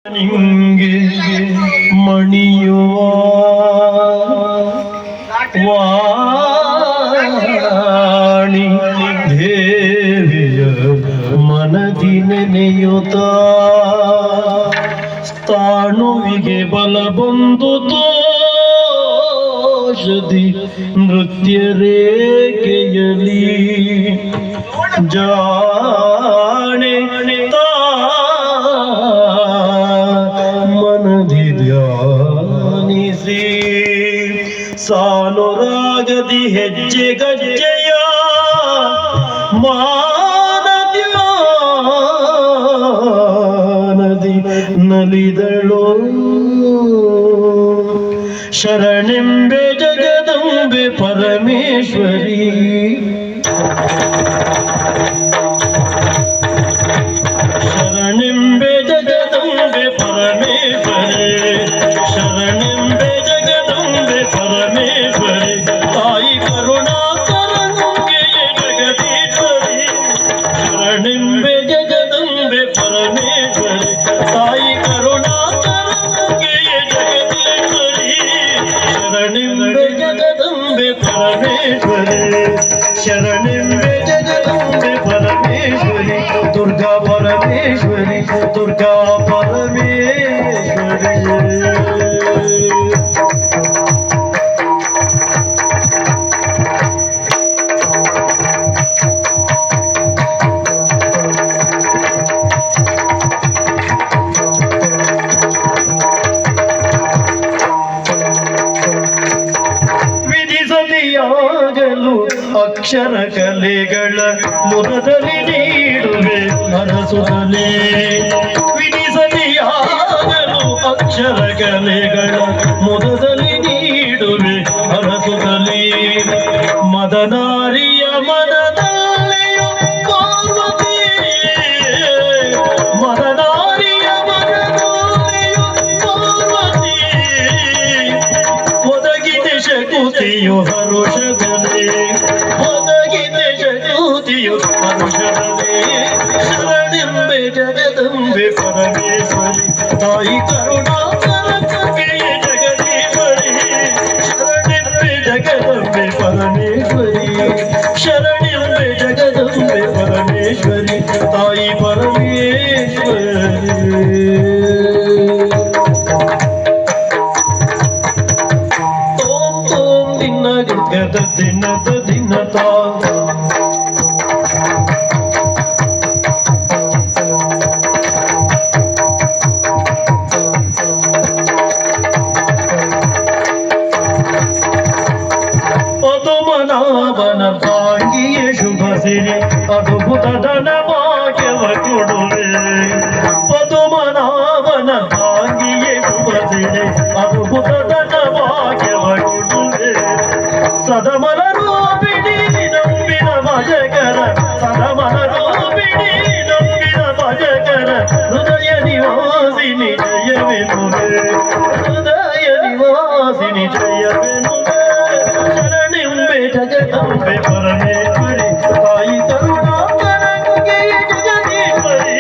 ನಿಂಗೆ ಮಣಿಯುವ ವಾಣಿ ದೇವಿಯ ಮನದಿ ನೆನೆಯುತ್ತ ಸ್ಥಾಣುವಿಗೆ ಬಲ ಬಂದು ತೋಷದಿ ನೃತ್ಯ ರೇಖೆಯಲಿ ಜಾಣೆ ಮನದಿ ಧ್ಯಾನಿಸಿ ಸಾನುರಾಗದಿ ಹೆಜ್ಜೆ ಗಜ್ಜೆಯ ಮಾನದಿ ನಲಿದಳು ಶರಣೆಂಬೆ ಜಗದಂಬೆ ಪರಮೇಶ್ವರಿ ಶರಣೆಂಬೆ ಜಗದಂಬೆ ಪರಮೇಶ್ವರಿ ಶರಣೆಂಬೆ ಜಗದಂಬೆ ಪರಮೇಶ್ವರಿ ತಾಯಿ ಕರುಣಾಕರಂಗೆಯೇ ಜಗದೀಶ್ವರಿ ಶರಣೆಂಬೆ ಜಗದಂಬೆ ಪರಮೇಶ್ವರಿ ತಾಯಿ ಕರುಣಾಕರಂಗೆಯೇ ಜಗದೀಶ್ವರಿ ಶರಣೆಂಬೆ ಜಗದಂಬೆ ಪರಮೇಶ್ವರಿ ಶರಣೆಂಬೆ ಜಗದಂಬೆ ಪರಮೇಶ್ವರಿ ದುರ್ಗಾ ಪರಮೇಶ್ವರಿ ದುರ್ಗಾ ಪರಮೇಶ್ವರಿ ವಿಧಿಸದೆಯಾಗಲು ಅಕ್ಷರ ಕಲೆಗಳ ಮುರದಲ್ಲಿ ನೀಡುವೆ ಹರಸುತ್ತಲೇ ವಿಧಿಸದೆಯಾಗಲು ಅಕ್ಷರ ಕಲೆಗಳ ಮುರದಲ್ಲಿ ನೀಡುವೆ ಹರಸುತ್ತಲೇ ಮದನಾರಿಯ ಮನದಲ್ಲಿಯು ಪಾರ್ವತಿ ಮದನಾರಿಯ ಮನದಲ್ಲಿಯು ಪಾರ್ವತಿ ಒದಗಿದೆ ಶಕುತಿಯು ಹರುಷದಲ್ಲಿ ಒದಗಿದೆ ಶಕುತಿಯು ಹರುಷದಲ್ಲಿ ಶರಣೆಂಬೆ ಜಗದಂಬೆ ಪರಮೇಶ್ವರಿ ತಾಯಿ ಕರುಣಾಕರಂಗೆಯೇ ಜಗದೀಶ್ವರಿ ಶರಣೆಂಬೆ ಜಗದಂಬೆ ಪರಮೇಶ್ವರಿ ಶರಣೆಂಬೆ ಜಗದಂಬೆ ಪರಮೇಶ್ವರಿ ತಾಯಿ ಪರಮೇಶ್ವರಿ ದಿನದ ದಿನದ ಪದುಮನಾಭನ ಭಾಗ್ಯ ಶುಭ ಸಿರಿ ಅದ್ಭುತದ ಭಾಗ್ಯವ ಕೊಡುವೆ ಪದುಮನಾಭನ ಭಾಗ್ಯ ಶುಭ ಸಿರಿ ಅದ್ಭುತದ ಭಾಗ್ಯವ ಕೊಡುವೆ ಸದಮನ ರೂಪಿಣಿ ನಂಬಿನ ಭಜಕರ ಸದಮನ ರೂಪಿಣಿ ನಂಬಿನ ಭಜಕರ ಹೃದಯ ನಿವಾಸಿನಿ ಜಯವೆನುವೆ ಹೃದಯ ನಿವಾಸಿನಿ ಜಯವೆನುವೆ ಶರಣೆಂಬೆ ಜಗದಂಬೆ ಪರಮೇಶ್ವರಿ ತಾಯಿ ಕರುಣಾಕರಂಗೆಯೇ ಜಗದೀಶ್ವರಿ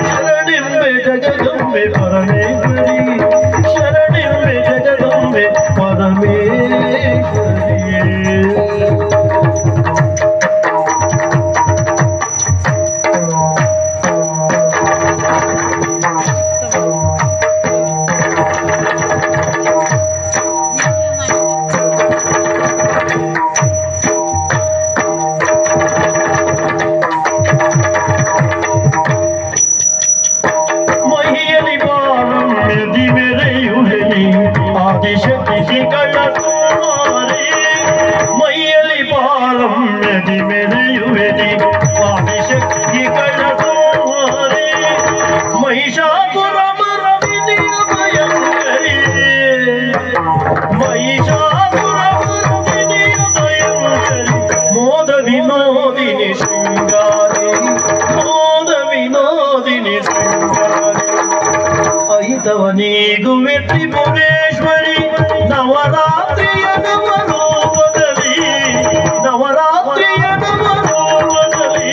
ಶರಣೆಂಬೆ ಜಗದಂಬೆ ಪರಮೇಶ್ವರಿ ಶರಣೆಂಬೆ ಜಗದಂಬೆ ಪರಮೇಶ್ವರಿ ಮಹಿಯಲಿ ಬಾರಮ್ಯದಿ ಮೆರೆಯುವೆನಿ ಆದಿಶಕ್ತಿ ಕಳ್ಳಕುಮಾರಿ ಮೈಯಲಿ ಬಾರಮ್ಯದಿ ಮೆರೆಯುವೆನಿ ಆದಿಶಕ್ತಿ ಕಳ್ಳಕುಮಾರಿ ಮಹಿಷಾಸುರ ಮರವಿನಿಯ ಭಯಂಕರಿ ಮಹಿಷಾಸುರ ಮರವಿನಿಯ ಭಯಂಕರಿ ಮೋದ ವಿನೋದಿನಿ ಶೃಂಗಾರಿ ಮೋದ ವಿನೋದಿನಿ ಶೃಂಗಾರಿ ಐತವನಿಗುವೆ ತ್ರಿಪುರೇಶ್ವರಿ ನವರಾತ್ರಿಯ ನವರೂಪದಲ್ಲಿ ನವರಾತ್ರಿಯ ನವರೂಪದಲ್ಲಿ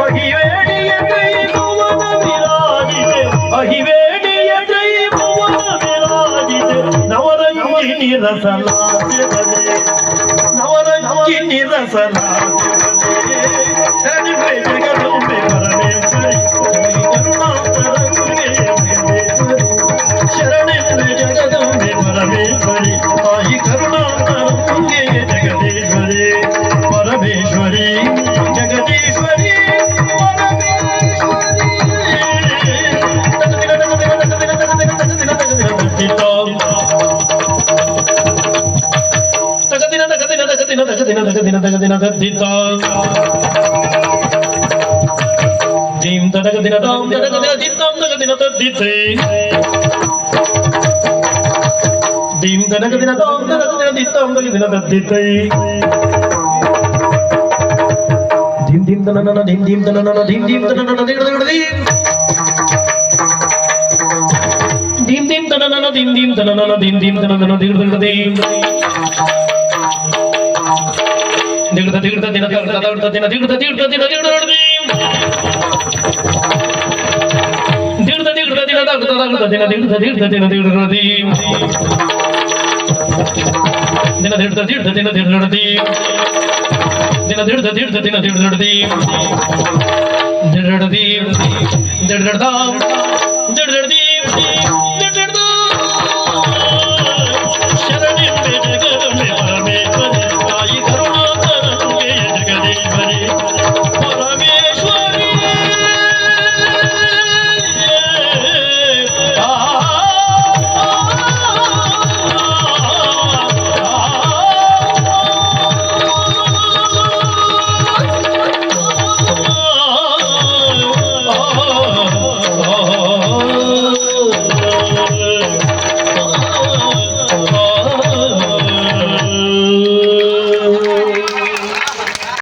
ಅಹಿವೇಣಿಯ ಕೈಗುವನ ವಿರಾಜಿತೆ ಅಹಿವೇಣಿ ನೀರಸಲಾಸೆವನೆ ನವರಂಗಿ ನೀರಸಲಾಸೆವನೆ ಶರಣೆ ಜಗದಂಬೆ ಪರಮೇಶ್ವರಿ ಕರುಣಾಕರಂಗೆ ಶರಣೆ ಜಗದಂಬೆ ಪರಮೇಶ್ವರಿ ತಾಯಿ ಕರುಣಾಕರಂಗೆ ಜಗದೀಶ್ವರಿ ಪರಮೇಶ್ವರಿ ಜಗದೀಶ್ವರಿ ದಿನ